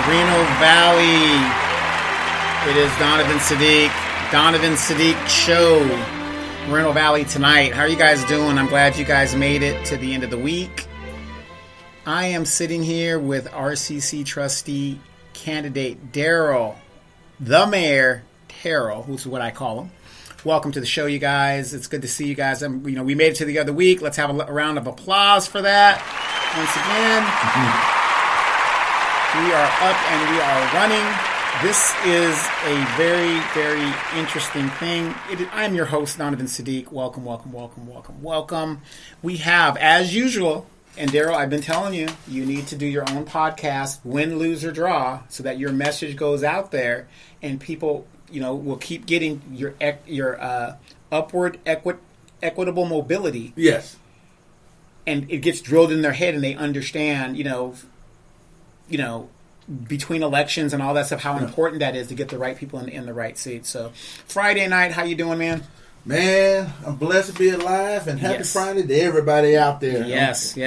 Reno Valley. It is Donovan Sadiq Show. Reno Valley tonight. How are you guys doing? I'm glad you guys made it to the end of the week. I am sitting here with RCC trustee candidate Daryl, the mayor, Terrel, who's what I call him. Welcome to the show, you guys. It's good to see you guys. We made it to the other week. Let's have a round of applause for that. Once again, we are up and we are running. This is a very, very interesting thing. I'm your host, Donovan Sadiq. Welcome. We have, as usual, and Daryl, I've been telling you, you need to do your own podcast, win, lose, or draw, so that your message goes out there and people, will keep getting your upward equitable mobility. Yes. And it gets drilled in their head and they understand, between elections and all that stuff, how important that is to get the right people in the right seats. So Friday night, how you doing, man? Man, I'm blessed to be alive, and happy Friday to everybody out there. Yes. We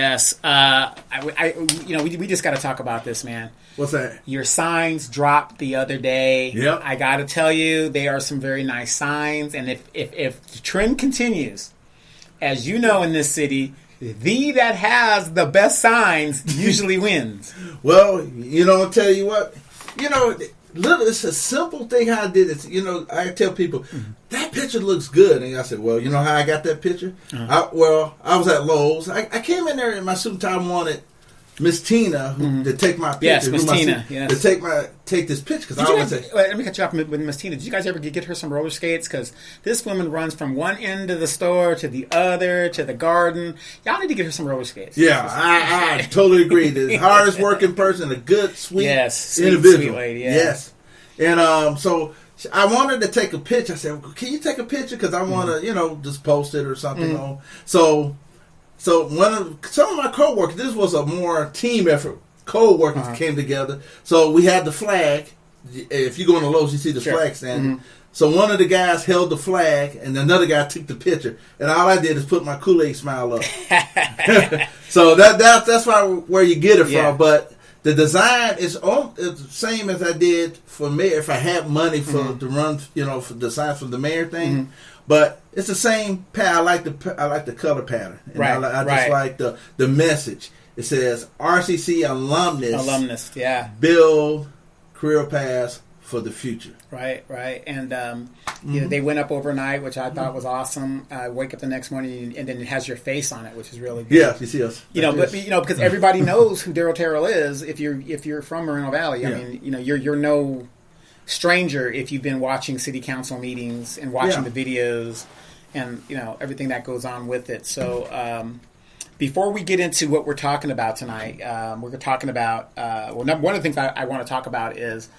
just got to talk about this, man. What's that? Your signs dropped the other day. Yep. I got to tell you, they are some very nice signs, and if the trend continues, as you know in this city, the that has the best signs usually wins. Well, I'll tell you what, it's a simple thing how I did it. I tell people, that picture looks good. And I said, well, you know how I got that picture? I was at Lowe's. I came in there in my suit and tie, wanted Miss Tina to take my picture. Yes, Miss Tina. To take this picture. Let me cut you off with Miss Tina. Did you guys ever get her some roller skates? Because this woman runs from one end of the store to the other, to the garden. Y'all need to get her some roller skates. Yeah, I totally agree. The hardest working person, a good, sweet individual. Sweet lady, yeah. Yes. And so I wanted to take a picture. I said, can you take a picture? Because I want to, just post it or something. So some of my co-workers, this was a more team effort. Co-workers came together. So we had the flag. If you go on the Lowe's, you see the flag standing. So one of the guys held the flag, and another guy took the picture. And all I did is put my Kool-Aid smile up. So that's where you get it from. But the design is the same as I did for mayor. If I had money to run, for designs for the mayor thing. But it's the same pattern. I like the color pattern. And I just like the message. It says RCC alumnus. Build career paths for the future. Right. And they went up overnight, which I thought was awesome. Wake up the next morning and then it has your face on it, which is really good. Yeah, you see us. Because everybody knows who Daryl Terrel is if you're from Moreno Valley. I mean, you're no stranger if you've been watching city council meetings and watching the videos and everything that goes on with it. So before we get into what we're talking about tonight, we're talking about one of the things I want to talk about is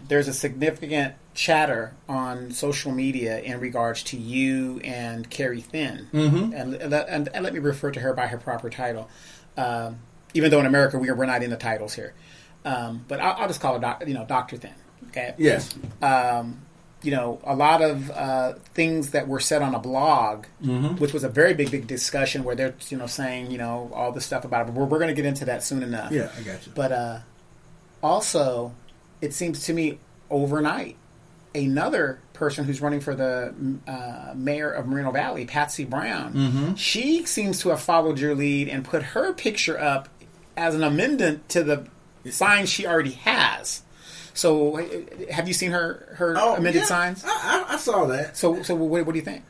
there's a significant chatter on social media in regards to you and Keri Finn, and let me refer to her by her proper title, even though in America we're not in the titles here, but I'll just call her Dr. Thin. Okay. Yes. A lot of things that were said on a blog, which was a very big discussion where they're, saying, all this stuff about it. But we're going to get into that soon enough. Yeah, I got you. But also, it seems to me overnight, another person who's running for the mayor of Moreno Valley, Patsy Brown, she seems to have followed your lead and put her picture up as an amendment to the sign she already has. So, have you seen her amended signs? I saw that. So what do you think?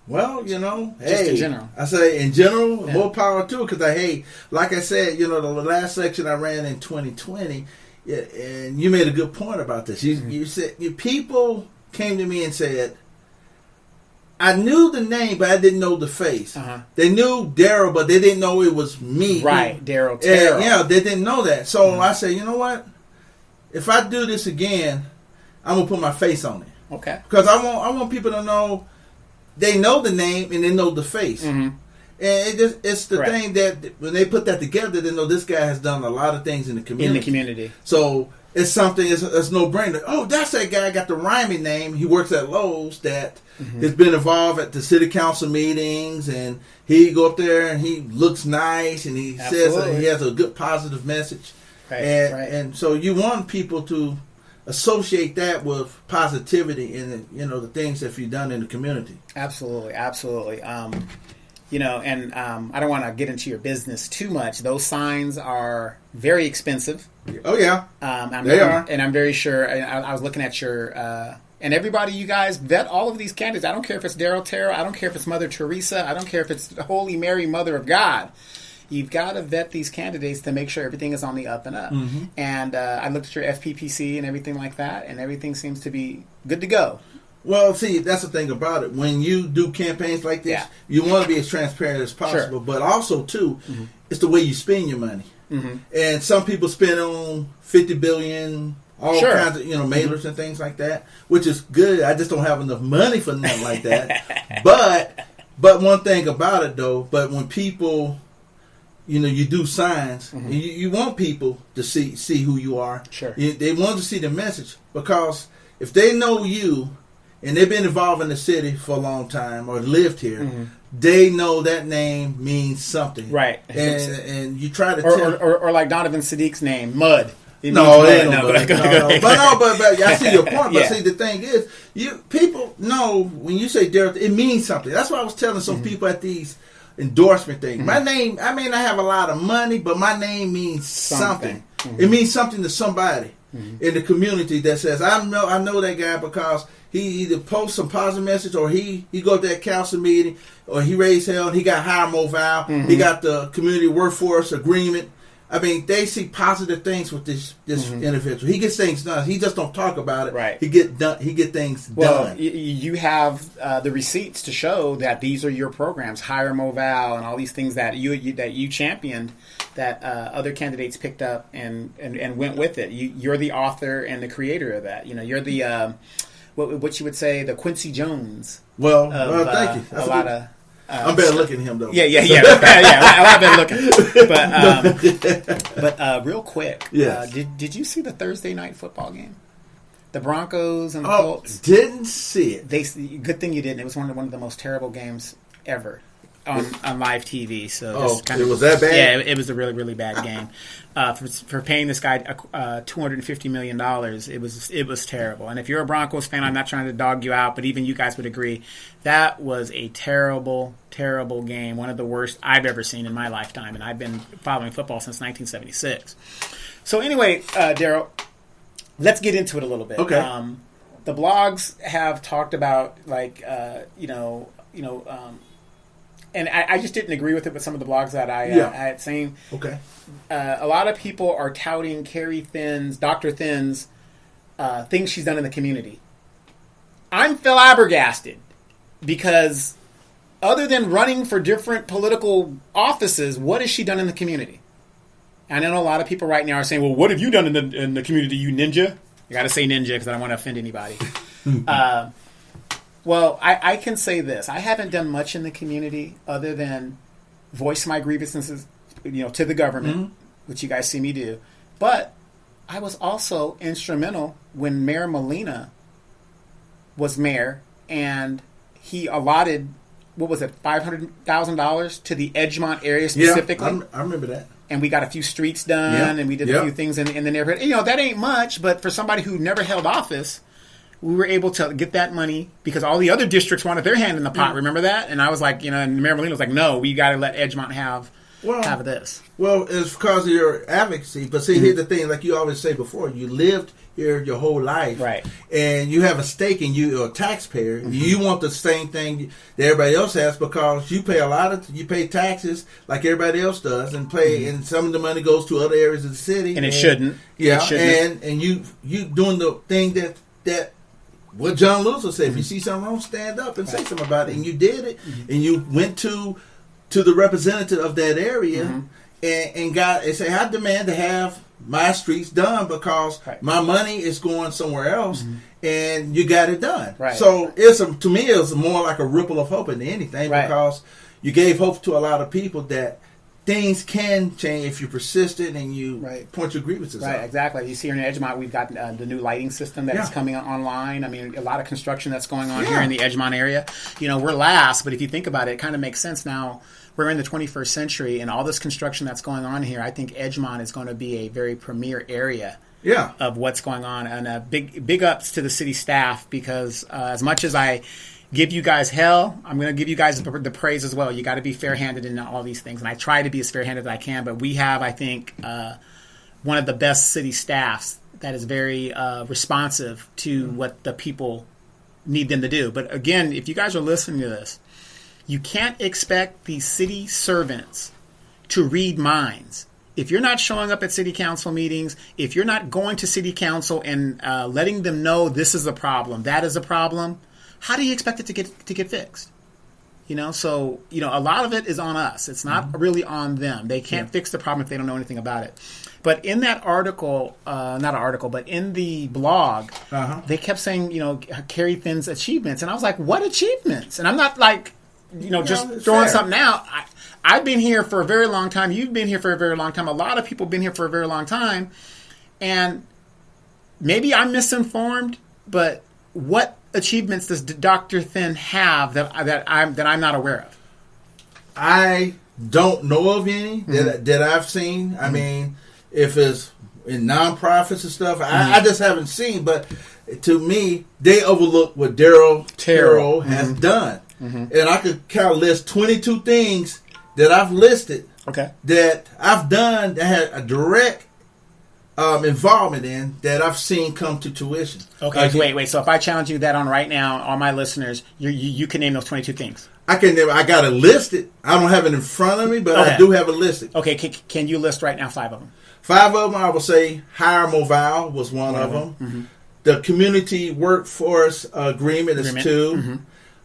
Well, just in general. I say in general, more power to it. Because like I said, the last section I ran in 2020, and you made a good point about this. You said people came to me and said, I knew the name, but I didn't know the face. They knew Daryl, but they didn't know it was me. Right, Daryl Terrel. Yeah, they didn't know that. So I said, you know what? If I do this again, I'm gonna put my face on it. Okay. Because I want people to know they know the name and they know the face. And it's the thing that when they put that together, they know this guy has done a lot of things in the community. So it's something. It's no brainer. Oh, that's that guy got the rhyming name. He works at Lowe's that has been involved at the city council meetings, and he go up there and he looks nice and he says he has a good positive message. And so you want people to associate that with positivity and the things that you've done in the community. Absolutely. And I don't want to get into your business too much. Those signs are very expensive. Oh yeah, they are. And I'm very sure. I was looking at your and everybody. You guys vet all of these candidates. I don't care if it's Daryl, Terrel. I don't care if it's Mother Teresa. I don't care if it's the Holy Mary, Mother of God. You've got to vet these candidates to make sure everything is on the up and up. Mm-hmm. And I looked at your FPPC and everything like that, and everything seems to be good to go. Well, see, that's the thing about it. When you do campaigns like this, you want to be as transparent as possible. Sure. But also, too, it's the way you spend your money. Mm-hmm. And some people spend on $50 billion, all kinds of mailers and things like that, which is good. I just don't have enough money for nothing like that. But one thing about it, though, when people, you do signs, you want people to see who you are. Sure. They want to see the message, because if they know you, and they've been involved in the city for a long time or lived here, they know that name means something. Right. And you try to or like Donovan Sadiq's name, Mud. No, it ain't no Mud. But I see your point. But see, the thing is, people know when you say Daryl, it means something. That's why I was telling some people at these endorsement things. My name, I may not have a lot of money, but my name means something. It means something to somebody in the community that says, I know that guy because he either posts some positive message, or he go to that council meeting, or he raised hell and he got higher mobile. He got the community workforce agreement. I mean, they see positive things with this individual. He gets things done. He just don't talk about it. Right. He get things done. You have the receipts to show that these are your programs, higher mobile, and all these things that you championed, that other candidates picked up and went with it. You're the author and the creator of that. You're the what you would say, the Quincy Jones. Well, thank you. That's a lot of. I'm better looking at him though. Yeah. A lot better looking. But real quick, did you see the Thursday night football game? The Broncos and the Colts. Didn't see it. Good thing you didn't. It was one of the most terrible games ever on live TV. So it was that bad. Yeah, it was a really, really bad game. For paying this guy $250 million, it was terrible. And if you're a Broncos fan, I'm not trying to dog you out, but even you guys would agree that was a terrible, terrible game. One of the worst I've ever seen in my lifetime, and I've been following football since 1976. So anyway, Daryl, let's get into it a little bit. Okay. The blogs have talked about and I just didn't agree with it with some of the blogs that I had seen. Okay. A lot of people are touting Keri Thinn's, Dr. Thinn's, things she's done in the community. I'm flabbergasted because other than running for different political offices, what has she done in the community? And I know a lot of people right now are saying, well, what have you done in the community, you ninja? I got to say ninja because I don't want to offend anybody. Well, I can say this. I haven't done much in the community other than voice my grievances, to the government, which you guys see me do. But I was also instrumental when Mayor Molina was mayor, and he allotted, $500,000 to the Edgemont area specifically. Yeah, I remember that. And we got a few streets done, and we did a few things in the neighborhood. That ain't much, but for somebody who never held office, we were able to get that money because all the other districts wanted their hand in the pot. Remember that? And I was like, and Mayor Molina was like, no, we got to let Edgemont have this. Well, it's because of your advocacy. But see, here's the thing, like you always say before, you lived here your whole life. Right. And you have a stake in you're a taxpayer. You want the same thing that everybody else has because you pay taxes like everybody else does and and some of the money goes to other areas of the city. And it shouldn't. Yeah. It shouldn't. And you doing the thing that what John Lewis would say, if you see something wrong, stand up and say something about it. And you did it. And you went to the representative of that area and said, I demand to have my streets done because my money is going somewhere else and you got it done. Right. So to me, it's more like a ripple of hope than anything because you gave hope to a lot of people that things can change if you're persistent and you point your grievances out. Right, exactly. You see here in Edgemont, we've got the new lighting system that is coming online. I mean, a lot of construction that's going on here in the Edgemont area. We're last, but if you think about it, it kind of makes sense now. we're in the 21st century and all this construction that's going on here, I think Edgemont is going to be a very premier area of what's going on. And big ups to the city staff, because as much as I give you guys hell, I'm going to give you guys the praise as well. You got to be fair-handed in all these things. And I try to be as fair-handed as I can, but we have, I think, one of the best city staffs that is very responsive to what the people need them to do. But again, if you guys are listening to this, you can't expect the city servants to read minds. If you're not showing up at city council meetings, if you're not going to city council and letting them know this is a problem, that is a problem, how do you expect it to get fixed? So a lot of it is on us. It's not really on them. They can't fix the problem if they don't know anything about it. But in that article, but in the blog, they kept saying, Keri Finn's achievements. And I was like, what achievements? And I'm not like, just throwing something out. I've been here for a very long time. You've been here for a very long time. A lot of people have been here for a very long time. And maybe I'm misinformed, but what achievements does Dr. Finn have that I'm not aware of? I don't know of any that I've seen. I mean, if it's in nonprofits and stuff, I just haven't seen. But to me, they overlook what Terrel has done. And I could kind of list 22 things that I've listed that I've done that had a direct involvement in that I've seen come to tuition. Okay, wait. So if I challenge you that on right now, all my listeners, you can name those 22 things. I got it listed. I don't have it in front of me, but I do have it listed. Okay, can you list right now 5 of them? 5 of them, I would say Hire Mobile was one of them. The Community Workforce Agreement is 2.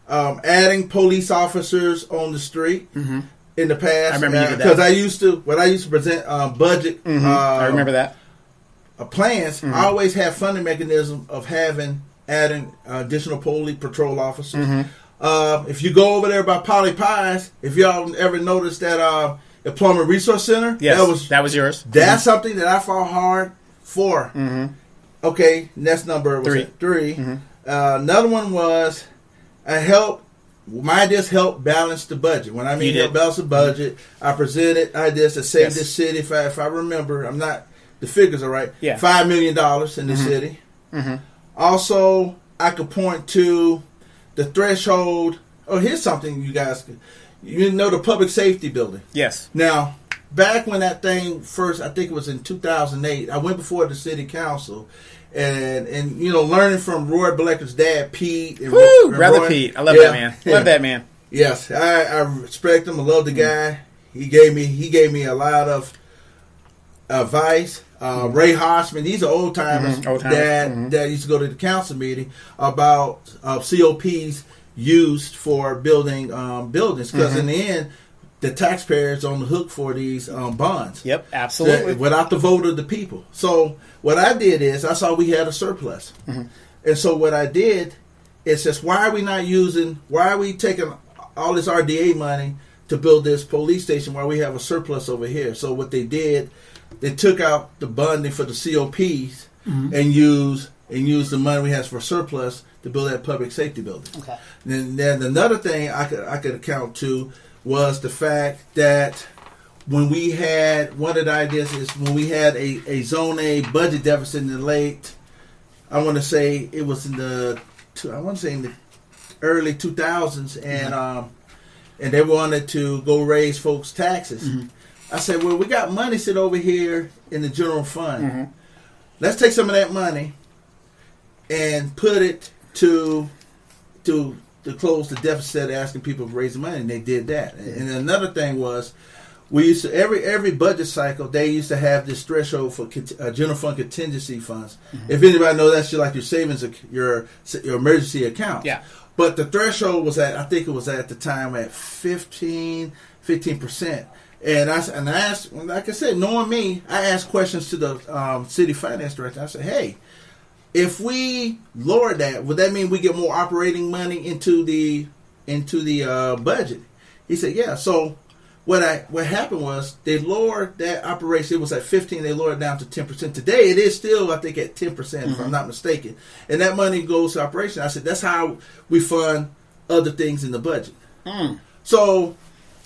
Adding police officers on the street in the past. I remember you did that. Because I used to present budget. I remember that. Plans. I always have funding mechanism of adding additional police patrol officers. If you go over there by Polly Pies, if y'all ever noticed that Employment Resource Center, that was yours. That's something that I fought hard for. Okay, next number was 3. Another one was my ideas help balance the budget. When I mean help balance the budget, I presented ideas to save this city. If I remember, the figures are right. $5 million in the city. Also, I could point to the threshold. Oh, here's something you guys the public safety building. Yes. Now, back when that thing first, I think it was in 2008, I went before the city council. And learning from Roy Blecker's dad, Pete. And Brother Roy, Pete. I love that man. Love that man. Yes, I respect him. I love the guy. He gave me a lot of advice. Ray Hossman, these are old timers that used to go to the council meeting about COPs used for building buildings, because in the end, the taxpayers on the hook for these bonds. Yep, absolutely. Without the vote of the people. So what I did is I saw we had a surplus. And so what I did is just why are we taking all this RDA money to build this police station while we have a surplus over here? So what they did, they took out the bonding for the COPs and used the money we had for surplus to build that public safety building. Okay. And then another thing I could account to was the fact that when we had, one of the ideas is when we had a Zone A budget deficit in the late, I want to say it was in the early 2000s, and they wanted to go raise folks' taxes. I said, well, we got money sitting over here in the general fund. Let's take some of that money and put it to close the deficit, asking people to raise the money, and they did that. And another thing was, we used to every budget cycle they used to have this threshold for general fund contingency funds. If anybody knows, that's like your savings, your emergency account. Yeah. But the threshold was at the time at 15%. And I asked, like I said, knowing me, I asked questions to the city finance director. I said, hey, if we lower that, would that mean we get more operating money into the budget? He said, yeah. So what happened was they lowered that operation. It was at 15. They lowered it down to 10%. Today it is still, I think, at 10%, if I'm not mistaken. And that money goes to operation. I said that's how we fund other things in the budget. So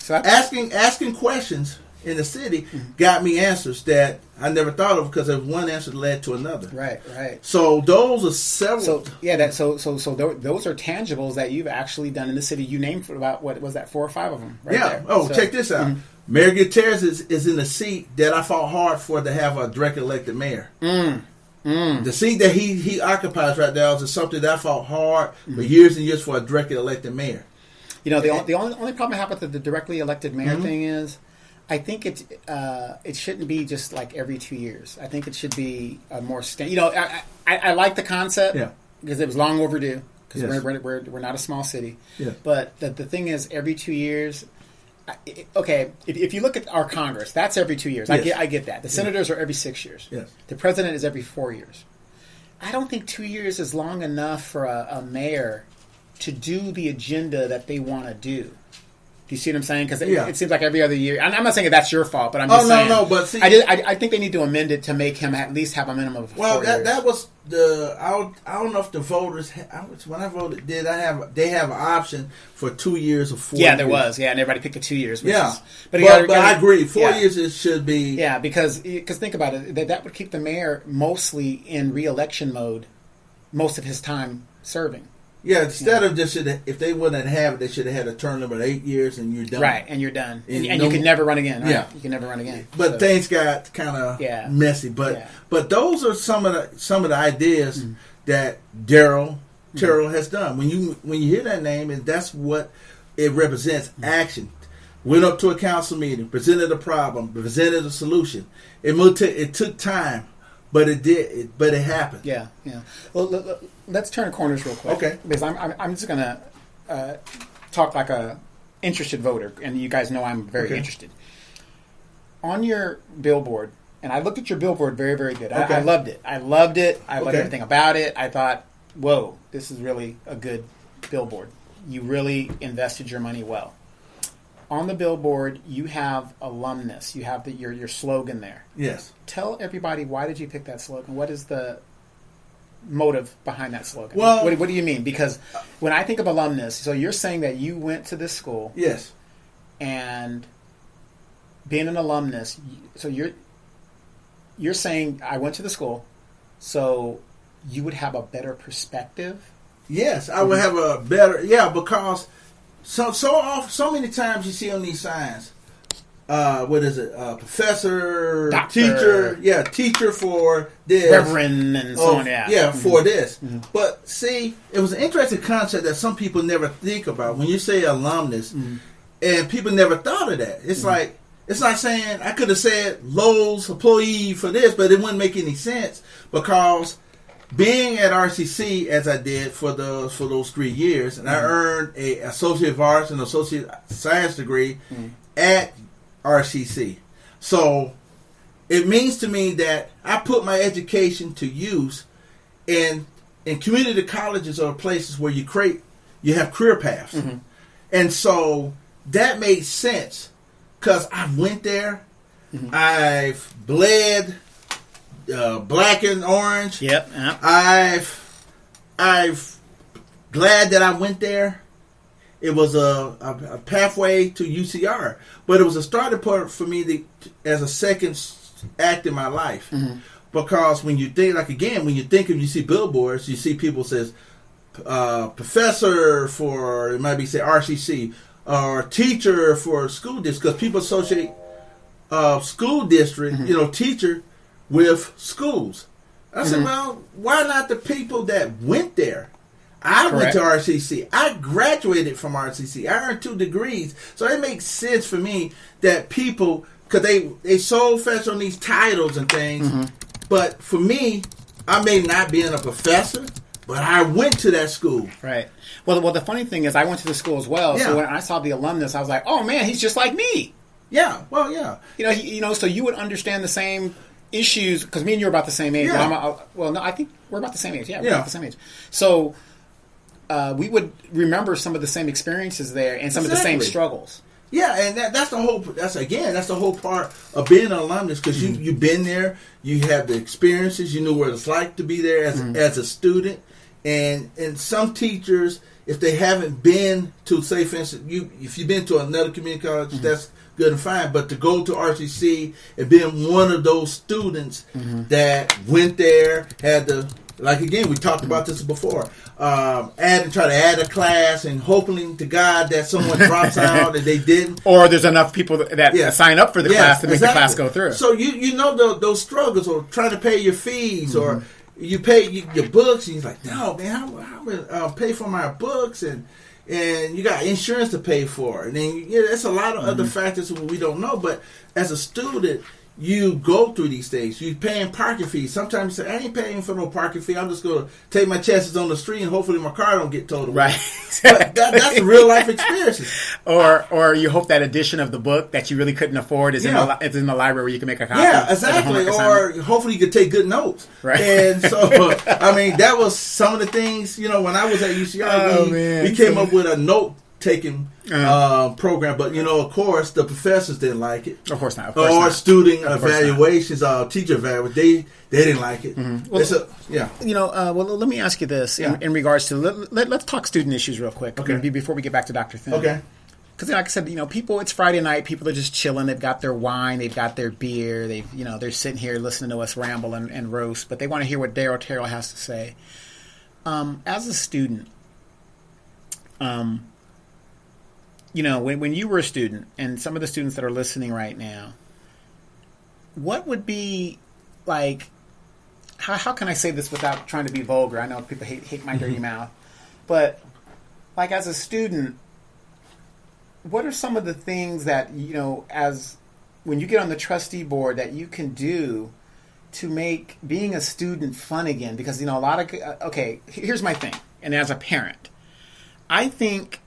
So asking questions in the city got me answers that I never thought of because one answer led to another. Right. So those are several. So those are tangibles that you've actually done in the city. You named for about, what was that, 4 or 5 of them? Right there. Oh, so, check this out. Mayor Gutierrez is in the seat that I fought hard for to have a direct elected mayor. The seat that he occupies right now is something that I fought hard for years and years for a directly elected mayor. You know, the only problem I have with the directly elected mayor thing is, I think it shouldn't be just like every 2 years. I think it should be a more I like the concept because it was long overdue because we're not a small city. Yeah. But the thing is, every 2 years. Okay, if you look at our Congress, that's every 2 years. Yes. I get that. The senators are every 6 years. Yes. The president is every 4 years. I don't think 2 years is long enough for a mayor to do the agenda that they want to do. Do you see what I'm saying? Because it seems like every other year. I'm not saying that that's your fault, but I'm just saying. No. But see, I think they need to amend it to make him at least have a minimum of 4 years. That was I don't know if the voters when I voted they have an option for 2 years or 4 years. Yeah, there was. Yeah, and everybody picked the 2 years. But I agree. 4 years it should be. Yeah, because think about it. That would keep the mayor mostly in re-election mode most of his time serving. Yeah, instead of just if they wouldn't have it, they should have had a term limit of 8 years and you're done. Right, and you're done. And you can never run again. Right? Yeah, you can never run again. But things got kind of messy. But those are some of the ideas that Terrel has done. When you hear that name, and that's what it represents: action. Went up to a council meeting, presented a problem, presented a solution. It took time. But it did. But it happened. Yeah. Well, let's turn corners real quick. Okay. Because I'm just gonna talk like a interested voter, and you guys know I'm very interested. On your billboard, and I looked at your billboard, very, very good. Okay. I loved it. I loved everything about it. I thought, whoa, this is really a good billboard. You really invested your money well. On the billboard, you have alumnus. You have your slogan there. Yes. Tell everybody, why did you pick that slogan? What is the motive behind that slogan? Well, what do you mean? Because when I think of alumnus, so you're saying that you went to this school. Yes. And being an alumnus, so you're saying I went to the school, so you would have a better perspective? Yes, I would have a better, because so many times you see on these signs, what is it? Professor, Doctor, teacher for this, Reverend, and so on. For this. Mm-hmm. But see, it was an interesting concept that some people never think about when you say alumnus, and people never thought of that. It's like it's not saying I could have said Lowe's employee for this, but it wouldn't make any sense because being at RCC as I did for those 3 years, and I earned a Associate of Arts and Associate Science degree at RCC. So it means to me that I put my education to use, and community colleges are places where you have career paths, and so that made sense because I went there, I've bled. Black and orange. Yep. I've glad that I went there. It was a pathway to UCR, but it was a starting point for me as a second act in my life. Because when you think, you see billboards, you see people says professor for, it might be say RCC, or teacher for school district, because people associate school district, teacher, with schools. I said, well, why not the people that went there? I went to RCC. I graduated from RCC. I earned 2 degrees. So it makes sense for me that people, because they so focus on these titles and things, but for me, I may not be a professor, but I went to that school. Right. Well, the funny thing is I went to the school as well. Yeah. So when I saw the alumnus, I was like, oh man, he's just like me. Yeah. Well, yeah. So you would understand the same issues, because me and you are about the same age. Yeah. I think we're about the same age. Yeah, we're about the same age. So we would remember some of the same experiences there and some of the same struggles. Yeah, and that's the whole part of being an alumnus, because you've been there, you have the experiences, you know what it's like to be there as a student, and some teachers, if they haven't been to, say, for instance, if you've been to another community college, that's good and fine. But to go to RCC and being one of those students that went there, had to, like again, we talked about this before, try to add a class and hoping to God that someone drops out and they didn't. Or there's enough people that sign up for the class to make the class go through. So you know those struggles, or trying to pay your fees, or you pay your books, and you're like, no, man, how pay for my books, and you got insurance to pay for, and then there's a lot of other factors we don't know. But as a student, you go through these things. You're paying parking fees. Sometimes you say, I ain't paying for no parking fee. I'm just going to take my chances on the street and hopefully my car don't get towed away. Right. But that's real life experiences. Or you hope that edition of the book that you really couldn't afford is in the library where you can make a copy. Yeah, exactly. Or hopefully you could take good notes. Right. And so, I mean, that was some of the things, when I was at UCI, we came up with a note-taking program, but of course the professors didn't like it. Of course not. Of course not. Student evaluations, teacher evaluations, they didn't like it. Well, well, let me ask you this in regards to let's talk student issues real quick. Okay. Before we get back to Dr. Thin. Okay. Because like I said, people, it's Friday night. People are just chilling. They've got their wine. They've got their beer. They're sitting here listening to us ramble and roast, but they want to hear what Terrel has to say. As a student, when you were a student, and some of the students that are listening right now, what would be like? How can I say this without trying to be vulgar? I know people hate my dirty mouth, but like as a student, what are some of the things that as when you get on the trustee board that you can do to make being a student fun again? Because a lot of here's my thing, and as a parent, I think.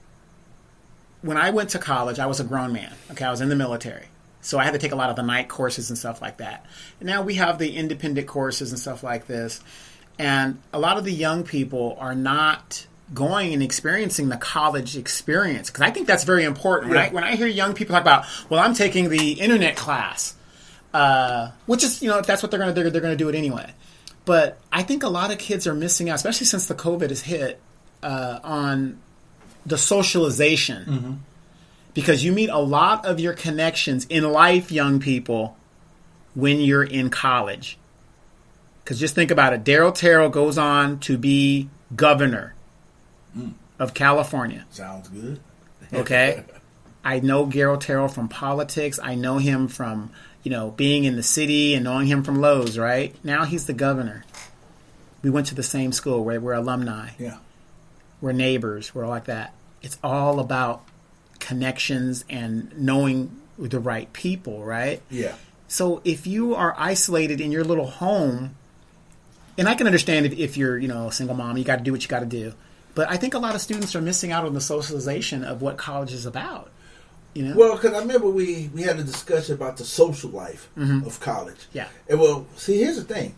When I went to college, I was a grown man. Okay, I was in the military. So I had to take a lot of the night courses and stuff like that. And now we have the independent courses and stuff like this. And a lot of the young people are not going and experiencing the college experience. Because I think that's very important. When I hear young people talk about, well, I'm taking the internet class, which is, if that's what they're going to do, they're going to do it anyway. But I think a lot of kids are missing out, especially since the COVID has hit, on the socialization, because you meet a lot of your connections in life, young people, when you're in college. Because just think about it. Terrel goes on to be governor of California. Sounds good. Okay. I know Terrel from politics. I know him from, being in the city and knowing him from Lowe's, right? Now he's the governor. We went to the same school. We're alumni. Yeah. We're neighbors. We're like that. It's all about connections and knowing the right people, right? Yeah. So if you are isolated in your little home, and I can understand if you're, a single mom, you got to do what you got to do. But I think a lot of students are missing out on the socialization of what college is about. Well, because I remember we had a discussion about the social life of college. Yeah. And well, see, here's the thing.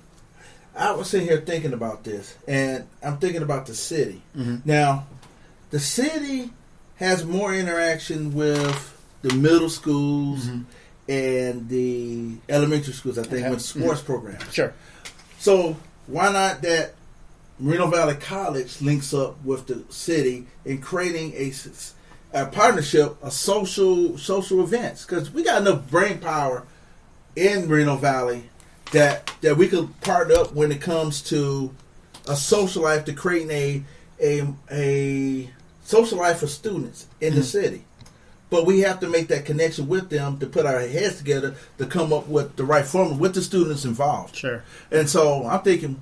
I was sitting here thinking about this, and I'm thinking about the city. Now, the city has more interaction with the middle schools and the elementary schools, I think, with sports programs. Sure. So why not that Moreno Valley College links up with the city in creating a partnership, a social events? Because we got enough brain power in Moreno Valley that we could partner up when it comes to a social life, to creating a social life for students in the city. But we have to make that connection with them to put our heads together to come up with the right formula with the students involved. Sure. And so I'm thinking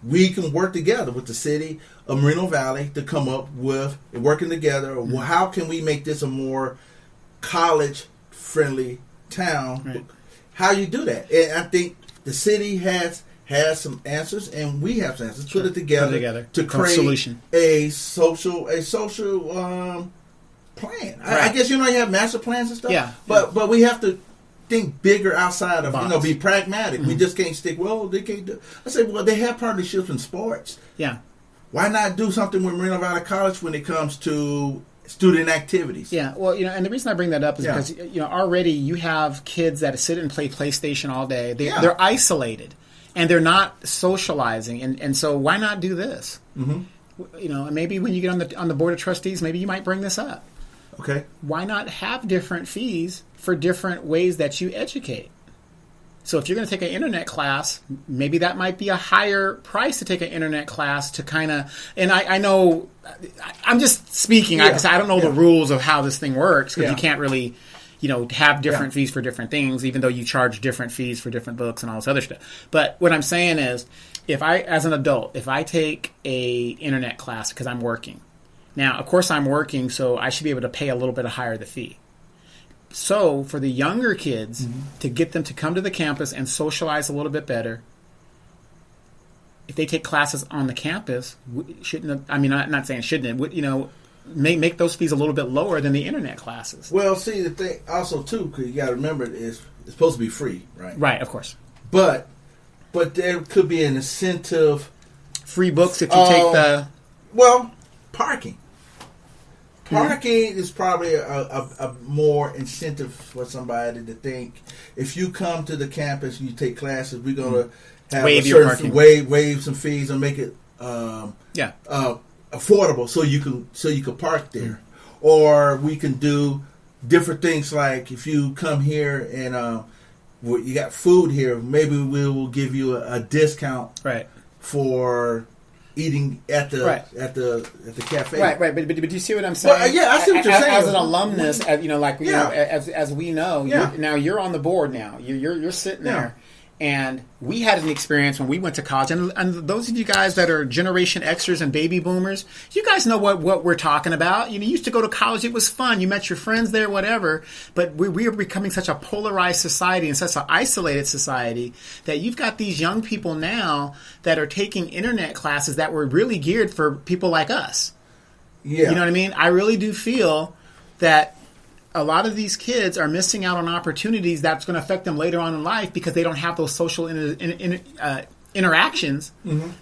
we can work together with the city of Moreno Valley to come up with working together. Well, how can we make this a more college-friendly town? Right. How you do that? And I think the city has some answers, and we have some answers. Put it together to create solution. a social plan. Right. I guess you have master plans and stuff. Yeah. But we have to think bigger outside of Box. be pragmatic. We just can't stick. Well, they can't do. I say, well, they have partnerships in sports. Yeah. Why not do something with Moreno Valley College when it comes to student activities? Yeah, well, and the reason I bring that up is because already you have kids that sit and play PlayStation all day. They're isolated and they're not socializing, and so why not do this? and maybe when you get on the board of trustees, maybe you might bring this up. Okay. Why not have different fees for different ways that you educate? So if you're going to take an internet class, maybe that might be a higher price to take an internet class to kind of, and I know, I'm just speaking, because I don't know the rules of how this thing works, because you can't really, have different fees for different things, even though you charge different fees for different books and all this other stuff. But what I'm saying is, as an adult, if I take a internet class because I'm working, now, of course, I'm working, so I should be able to pay a little bit higher the fee. So, for the younger kids, to get them to come to the campus and socialize a little bit better, if they take classes on the campus, I'm not saying shouldn't it, make those fees a little bit lower than the internet classes. Well, see, the thing also, too, because you got to remember, it's supposed to be free, right? Right, of course. But there could be an incentive. Free books if you take the... Well, parking. Parking is probably a more incentive for somebody to think, if you come to the campus and you take classes, we're going to have waive some fees and make it affordable so you can park there. Or we can do different things, like if you come here and you got food here, maybe we will give you a discount for eating at the cafe. Right. But you see what I'm saying? Well, yeah, I see what you're saying. As an alumnus, as we know, you're on the board now. You're sitting there. And we had an experience when we went to college, and those of you guys that are Generation Xers and baby boomers, you guys know what we're talking about. You used to go to college; it was fun. You met your friends there, whatever. But we are becoming such a polarized society and such an isolated society that you've got these young people now that are taking internet classes that were really geared for people like us. Yeah, you know what I mean. I really do feel that a lot of these kids are missing out on opportunities that's going to affect them later on in life because they don't have those social interactions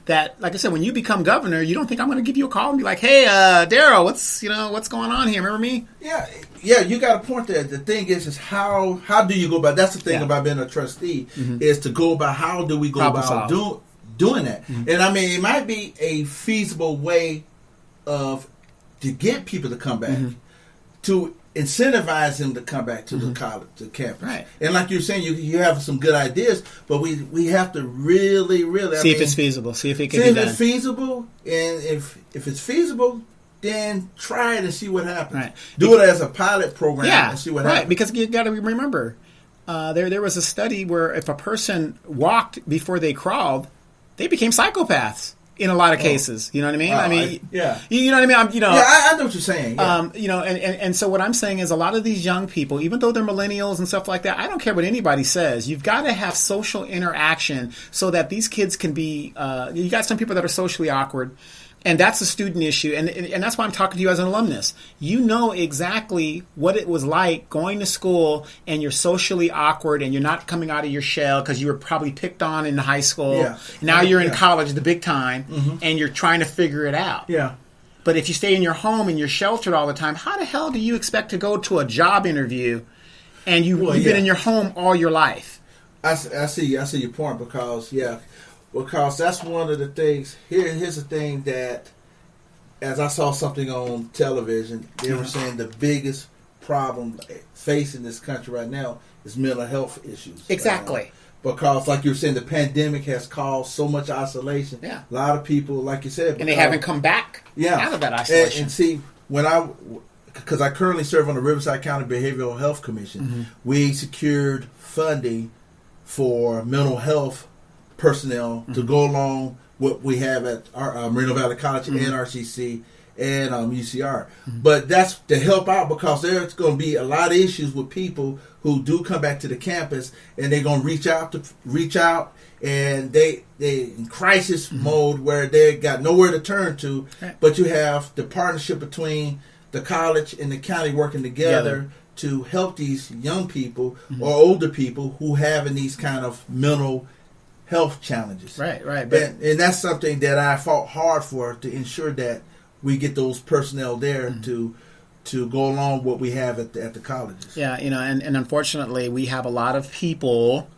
that, like I said, when you become governor, you don't think I'm going to give you a call and be like, hey, Daryl, what's going on here? Remember me? Yeah, you got a point there. The thing is how do you go about, that's the thing about being a trustee, is to go about how do we go about doing that. And I mean, it might be a feasible way to get people to come back, to incentivize them to come back to the college, to campus. Right. And like you're saying, you have some good ideas, but we have to really see if it's feasible. See if it can be done. If it's feasible, and if it's feasible, then try it and see what happens. Right. Do it as a pilot program and see what happens. Right, because you got to remember, there was a study where if a person walked before they crawled, they became psychopaths. In a lot of cases, you know what I mean? You know what I mean? I know what you're saying. Yeah. And so what I'm saying is a lot of these young people, even though they're millennials and stuff like that, I don't care what anybody says. You've got to have social interaction so that these kids can be. You got some people that are socially awkward, and that's a student issue, and that's why I'm talking to you as an alumnus. You know exactly what it was like going to school, and you're socially awkward, and you're not coming out of your shell because you were probably picked on in high school. Yeah. Now you're in college, the big time, and you're trying to figure it out. Yeah. But if you stay in your home and you're sheltered all the time, how the hell do you expect to go to a job interview and you've been in your home all your life? I see your point because that's one of the things. Here's the thing that, as I saw something on television, they were saying the biggest problem facing this country right now is mental health issues. Exactly. Because, like you were saying, the pandemic has caused so much isolation. Yeah. A lot of people, like you said, and they haven't come back out of that isolation. And see, because I currently serve on the Riverside County Behavioral Health Commission, we secured funding for mental health personnel to go along what we have at our Moreno Valley College and RCC and UCR. But that's to help out because there's going to be a lot of issues with people who do come back to the campus and they're going to reach out and they in crisis mode where they got nowhere to turn to. Right. But you have the partnership between the college and the county working together to help these young people or older people who having these kind of mental health challenges. Right. And that's something that I fought hard for, to ensure that we get those personnel there to go along what we have at the colleges. Yeah, and unfortunately we have a lot of people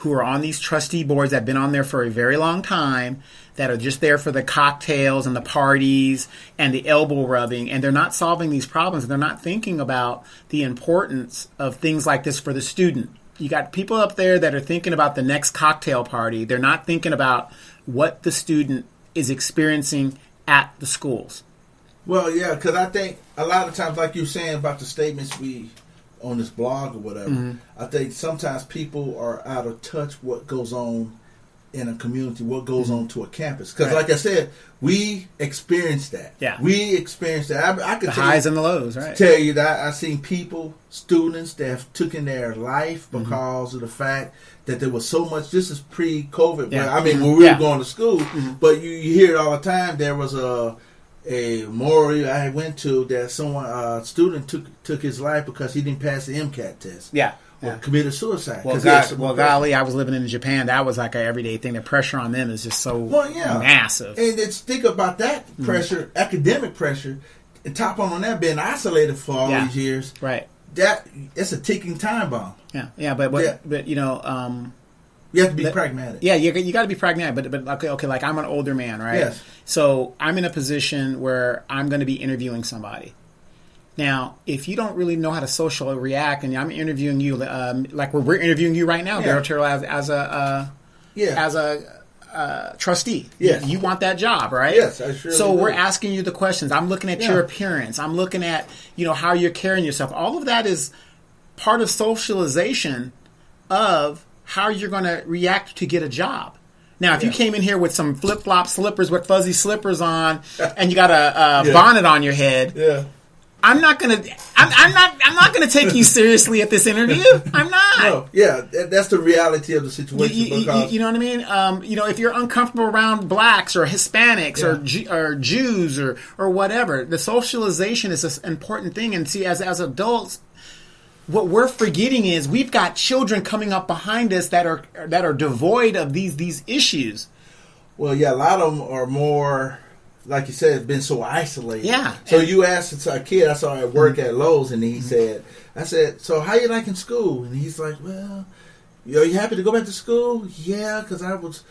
who are on these trustee boards that have been on there for a very long time, that are just there for the cocktails and the parties and the elbow rubbing, and they're not solving these problems. They're not thinking about the importance of things like this for the student. You got people up there that are thinking about the next cocktail party. They're not thinking about what the student is experiencing at the schools. Well, yeah, because I think a lot of times, like you're saying about the statements we on this blog or whatever, I think sometimes people are out of touch what goes on in a community, what goes on to a campus. Because like I said, we experienced that. Yeah. We experienced that. I could the highs and the lows, right? Tell you that I've seen people, students that have taken their life because of the fact that there was so much, this is pre-COVID, when we were going to school, but you hear it all the time. There was a memorial I went to that someone, student took his life because he didn't pass the MCAT test. Yeah. Or committed suicide. Well, golly, I was living in Japan. That was like an everyday thing. The pressure on them is just so massive. And it's, think about that pressure, academic pressure, and top on that, being isolated for all these years. Right. That it's a ticking time bomb. Yeah. But you know, you have to be pragmatic. Yeah, you got to be pragmatic. But okay. Like I'm an older man, right? Yes. So I'm in a position where I'm going to be interviewing somebody. Now, if you don't really know how to socially react, and I'm interviewing you, like we're interviewing you right now, Daryl Terrel, as a trustee. Yes. You want that job, right? Yes, I sure. So we're asking you the questions. I'm looking at your appearance. I'm looking at how you're carrying yourself. All of that is part of socialization of how you're going to react to get a job. Now, if you came in here with some flip-flop slippers with fuzzy slippers on, and you got a bonnet on your head. I'm not gonna take you seriously at this interview. I'm not. No, that's the reality of the situation. You know what I mean? If you're uncomfortable around blacks or Hispanics or Jews or whatever, the socialization is an important thing. And see, as adults, what we're forgetting is we've got children coming up behind us that are devoid of these issues. Well, a lot of them are more. Like you said, it's been so isolated. Yeah. So you asked a kid I saw at work at Lowe's, and he said, I said, so how you liking school? And he's like, well, are you happy to go back to school? Yeah, because I was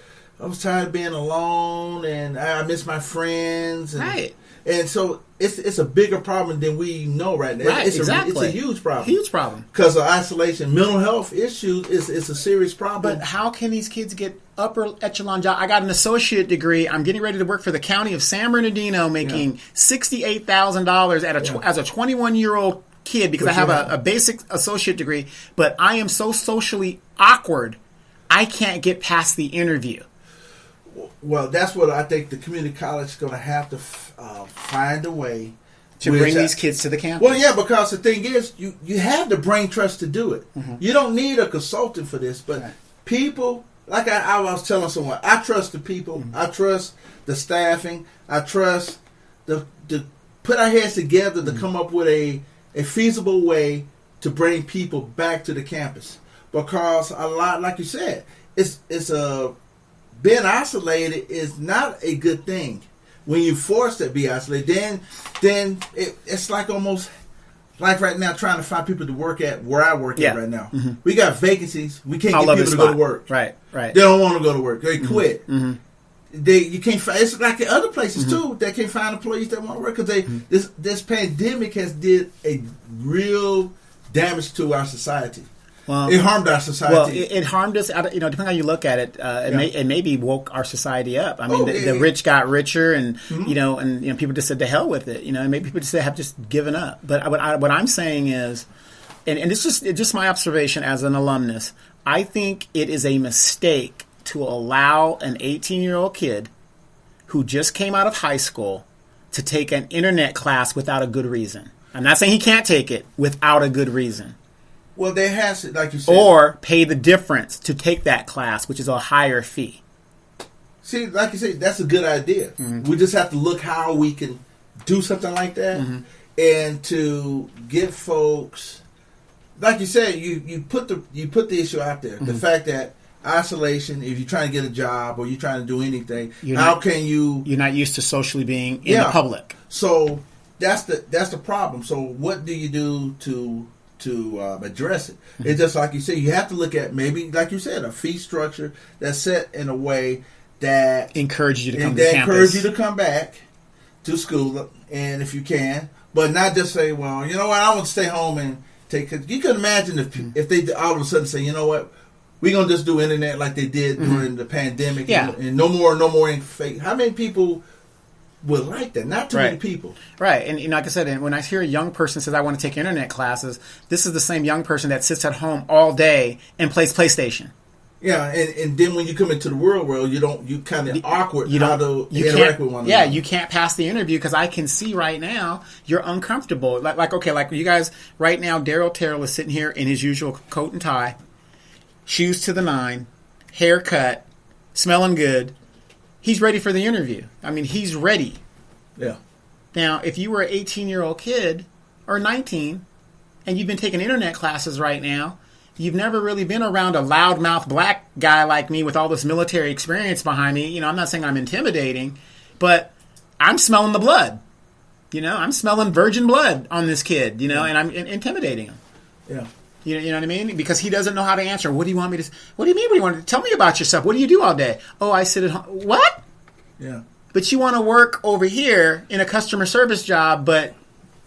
tired of being alone, and I miss my friends. And, right. And so it's a bigger problem than we know right now. Right, it's exactly. A huge problem. Huge problem. Because of isolation. Mental health issues is a serious problem. But how can these kids get upper echelon job? I got an associate degree. I'm getting ready to work for the county of San Bernardino, making $68,000 as a 21-year-old kid because I have a basic associate degree. But I am so socially awkward, I can't get past the interview. Well, that's what I think the community college is going to have to find a way to bring these kids to the campus. Well, yeah, because the thing is, you have the brain trust to do it. You don't need a consultant for this, but people, like I was telling someone, I trust the people. I trust the staffing. I trust to put our heads together to come up with a feasible way to bring people back to the campus. Because a lot, like you said, being isolated is not a good thing. When you're forced to be isolated, then it's like almost like right now trying to find people to work at where I work at right now. We got vacancies. We can't get people to go to work. Right. They don't want to go to work. They quit. You can't find. It's like in other places too. They can't find employees that want to work because this pandemic has did a real damage to our society. Well, it harmed our society. Well, it harmed us. Depending on how you look at it, it maybe woke our society up. I mean, the rich got richer, and and people just said to hell with it. And maybe people just have just given up. But what I'm saying is, and it's just my observation as an alumnus. I think it is a mistake to allow an 18-year-old kid who just came out of high school to take an internet class without a good reason. I'm not saying he can't take it without a good reason. Well, there has to, like you said. Or pay the difference to take that class, which is a higher fee. See, like you said, that's a good idea. We just have to look how we can do something like that. And to get folks, like you said, you put the issue out there. The fact that isolation, if you're trying to get a job or you're trying to do anything, you're not used to socially being in the public. So that's the problem. So what do you do to address it. It's just like you said, you have to look at maybe, like you said, a fee structure that's set in a way that encourages you to come back to school, and if you can, but not just say, well, you know what, I want to stay home and take. Cause you can imagine if they all of a sudden say, you know what, we're gonna just do internet like they did during the pandemic, and no more fake. How many people would like that? Not too many people, right? And like I said, and when I hear a young person says, I want to take internet classes, this is the same young person that sits at home all day and plays PlayStation. Yeah, and then when you come into the real world, you kind of awkward how to interact with one another. Yeah, you can't pass the interview because I can see right now you're uncomfortable. Like you guys right now, Terrel is sitting here in his usual coat and tie, shoes to the nine, haircut, smelling good. He's ready for the interview. I mean, he's ready. Yeah. Now, if you were an 18-year-old kid or 19 and you've been taking internet classes right now, you've never really been around a loudmouth black guy like me with all this military experience behind me. You know, I'm not saying I'm intimidating, but I'm smelling the blood. You know, I'm smelling virgin blood on this kid, you know, and I'm intimidating him. Yeah. You know what I mean? Because he doesn't know how to answer. What do you want me to... What do you mean? What do you want to... Tell me about yourself. What do you do all day? Oh, I sit at home. What? Yeah. But you want to work over here in a customer service job, but...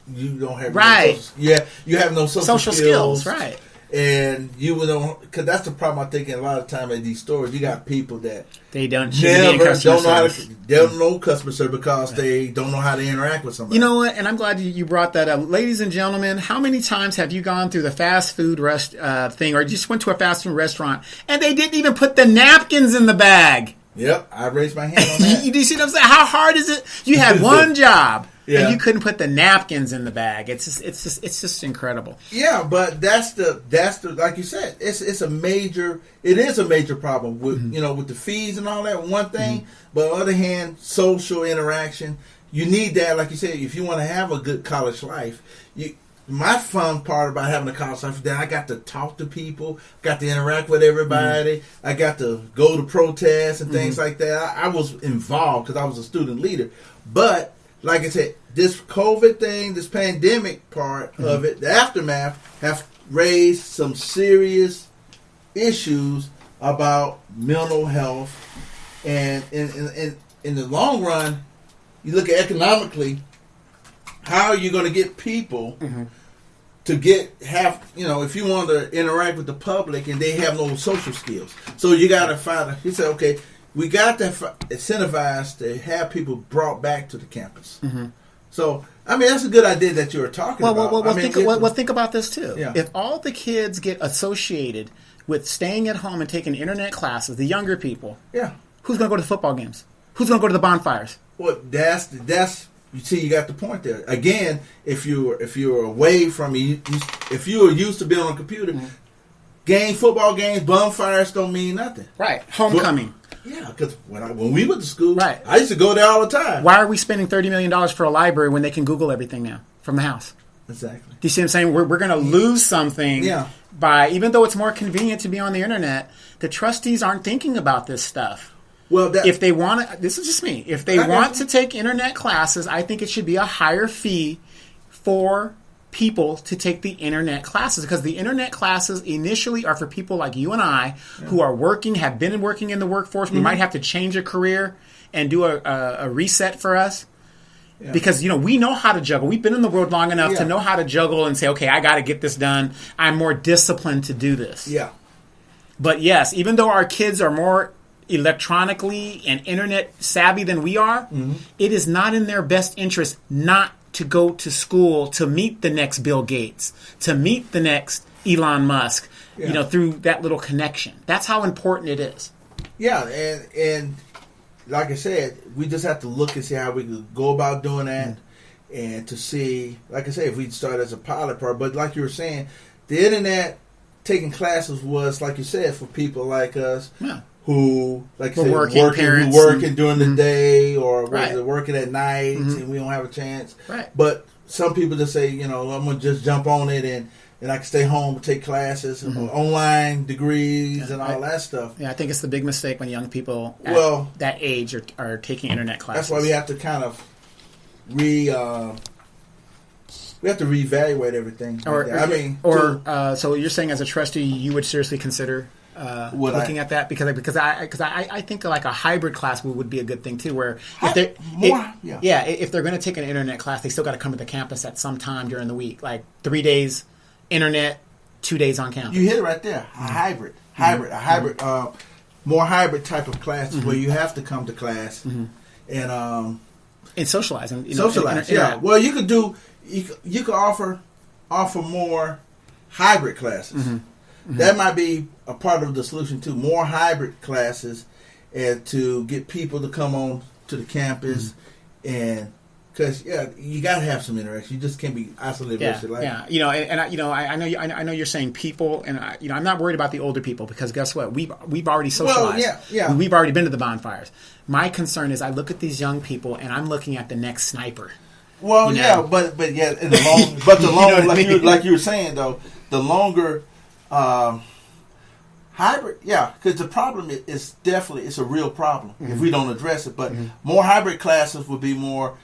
You don't have... Right. You have no social skills. Right. And you would don't... Because that's the problem I think in a lot of time at these stores. You got people that... They don't know customer service because they don't know how to interact with somebody. You know what? And I'm glad you brought that up. Ladies and gentlemen, how many times have you gone through the fast food thing or just went to a fast food restaurant and they didn't even put the napkins in the bag? Yep. I raised my hand on that. Do you see what I'm saying? How hard is it? You had one job. Yeah. And you couldn't put the napkins in the bag. It's just incredible. Yeah, but that's the like you said, it is a major problem with with the fees and all that. One thing, but on the other hand, social interaction. You need that, like you said, if you want to have a good college life. My fun part about having a college life is that I got to talk to people, got to interact with everybody, I got to go to protests and things like that. I was involved because I was a student leader, but like I said, this COVID thing, this pandemic part of it, the aftermath, have raised some serious issues about mental health. And in the long run, you look at economically, how are you going to get people to if you want to interact with the public and they have no social skills. So you got to he said, okay, we got to incentivize to have people brought back to the campus. So, I mean, that's a good idea that you were talking about. Think about this, too. Yeah. If all the kids get associated with staying at home and taking internet classes, the younger people, who's going to go to the football games? Who's going to go to the bonfires? Well, that's you see, you got the point there. Again, if you're away from if you were used to being on a computer, football games, bonfires don't mean nothing. Right. Homecoming. Yeah, because when we went to school, I used to go there all the time. Why are we spending $30 million for a library when they can Google everything now from the house? Exactly. Do you see what I'm saying? We're going to lose something by, even though it's more convenient to be on the internet, the trustees aren't thinking about this stuff. Well, if they want to, this is just me, if they want to take internet classes, I think it should be a higher fee for people to take the internet classes, because the internet classes initially are for people like you and I who are working, have been working in the workforce. We might have to change a career and do a reset for us because, we know how to juggle. We've been in the world long enough to know how to juggle and say, okay, I got to get this done. I'm more disciplined to do this. Yeah. But yes, even though our kids are more electronically and internet savvy than we are, it is not in their best interest not to go to school to meet the next Bill Gates, to meet the next Elon Musk, through that little connection. That's how important it is. Yeah, and like I said, we just have to look and see how we can go about doing that, and to see, like I said, if we start as a pilot part. But like you were saying, the internet taking classes was, like you said, for people like us. Yeah. Who, like I said, working during the day or working at night and we don't have a chance. Right. But some people just say, I'm going to just jump on it and I can stay home and take classes, online degrees and all that stuff. Yeah, I think it's the big mistake when young people at that age are taking internet classes. That's why we have to kind of we have to reevaluate everything. So you're saying as a trustee, you would seriously consider looking at that because I think like a hybrid class would be a good thing too. Where if they're going to take an internet class, they still got to come to the campus at some time during the week, like 3 days internet, 2 days on campus. You hit it right there. A hybrid, more hybrid type of classes where you have to come to class and socializing. Socialize. Well, you could do. You could offer more hybrid classes. That might be a part of the solution too. More hybrid classes, and to get people to come on to the campus, and because you got to have some interaction. You just can't be isolated. I know you're saying people, and I'm not worried about the older people because guess what? We've already socialized. We've already been to the bonfires. My concern is I look at these young people and I'm looking at the next sniper. Well, but in the long, like you were saying though, the longer hybrid, because the problem is definitely it's a real problem if we don't address it. But more hybrid classes would be more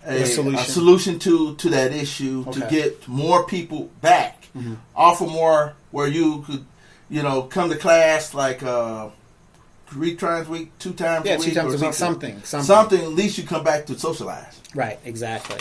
a solution to that issue to get more people back. Offer more where you could, come to class like 3 times a week, 2 times a week, 2 times a week, something. At least you come back to socialize. Right, exactly.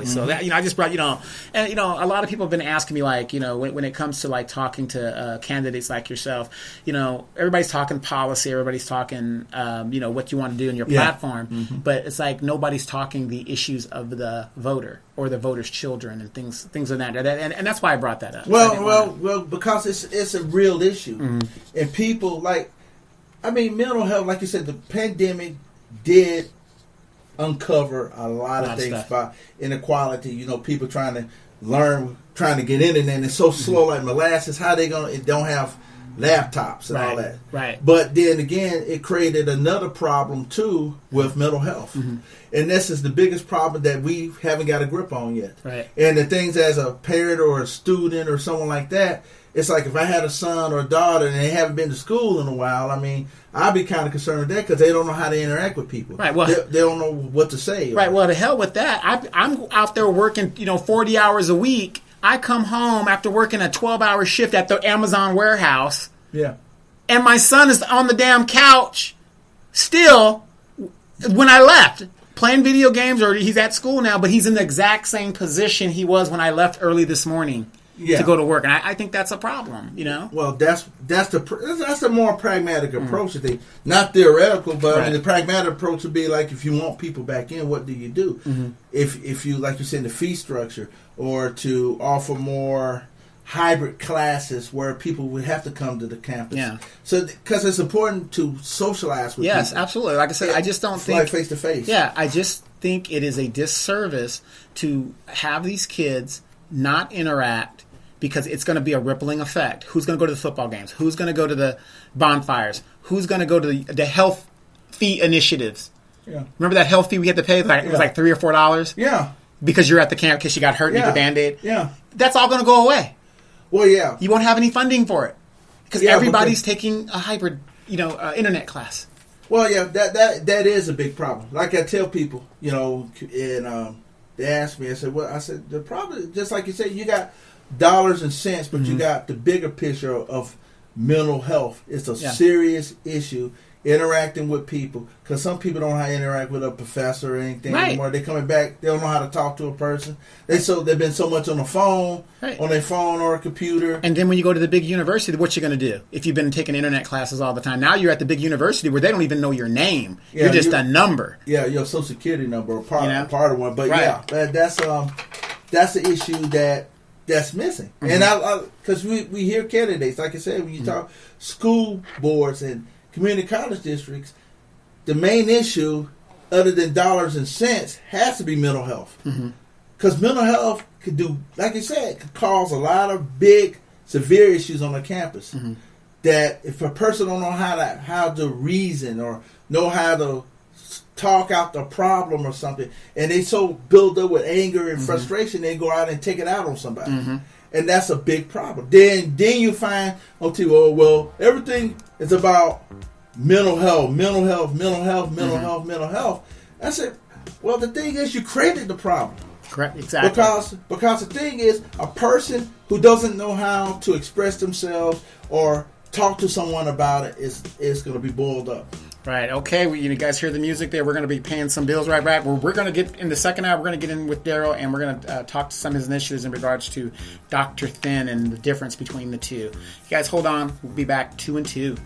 So that I just brought and a lot of people have been asking me like when it comes to like talking to candidates like yourself, everybody's talking policy, everybody's talking what you want to do in your platform, but it's like nobody's talking the issues of the voter or the voter's children and things of that, and that's why I brought that up. Well, because it's a real issue, and people mental health, like you said, the pandemic did uncover a lot of things about inequality. People trying to learn, trying to get in, and it's so slow like molasses. How they gonna? It don't have laptops and all that. Right. But then again, it created another problem too with mental health, and this is the biggest problem that we haven't got a grip on yet. Right. And the things as a parent or a student or someone like that. It's like if I had a son or a daughter and they haven't been to school in a while, I'd be kind of concerned with that because they don't know how to interact with people. Right. Well, they don't know what to say. Right. Well, to hell with that. I'm out there working, 40 hours a week. I come home after working a 12-hour shift at the Amazon warehouse. Yeah. And my son is on the damn couch still when I left. Playing video games, or he's at school now, but he's in the exact same position he was when I left early this morning. To go to work, and I think that's a problem. Well, that's the more pragmatic approach. Not theoretical, but the pragmatic approach would be like if you want people back in, what do you do? If you like you said the fee structure, or to offer more hybrid classes where people would have to come to the campus. Yeah. So because it's important to socialize with people. Yes, absolutely. Like I said, I just don't think like face to face. Yeah, I just think it is a disservice to have these kids not interact. Because it's going to be a rippling effect. Who's going to go to the football games? Who's going to go to the bonfires? Who's going to go to the health fee initiatives? Yeah. Remember that health fee we had to pay? It was like $3 or $4? Yeah. Because you're at the camp because you got hurt and you need a Band-Aid? Yeah. That's all going to go away. Well, yeah. You won't have any funding for it. Because everybody's taking a hybrid, internet class. Well, yeah, that is a big problem. Like I tell people, and they ask me, I said, the problem, just like you said, you got dollars and cents, but you got the bigger picture of mental health. It's a serious issue. Interacting with people, because some people don't know how to interact with a professor or anything anymore. They're coming back, they don't know how to talk to a person. They've been so much on the phone, on their phone or a computer. And then when you go to the big university, what you going to do? If you've been taking internet classes all the time, now you're at the big university where they don't even know your name. You're just a number. Yeah, your social security number or part of one. But that's the issue that's missing. And because we hear candidates, like I said, when you talk school boards and community college districts, the main issue, other than dollars and cents, has to be mental health. Because mental health could do, like I said, could cause a lot of big, severe issues on the campus. That if a person don't know how to reason or know how to talk out the problem or something, and they so build up with anger and frustration, they go out and take it out on somebody. And that's a big problem. Then you find, everything is about mental health. I said, well, the thing is, you created the problem. Correct. Exactly. Because the thing is, a person who doesn't know how to express themselves or talk to someone about it is going to be boiled up. Right. Okay. You guys hear the music there. We're going to be paying some bills right back. We're going to get in the second hour. We're going to get in with Daryl, and we're going to talk to some of his initiatives in regards to Dr. Thin and the difference between the two. You guys hold on. We'll be back 2 and 2.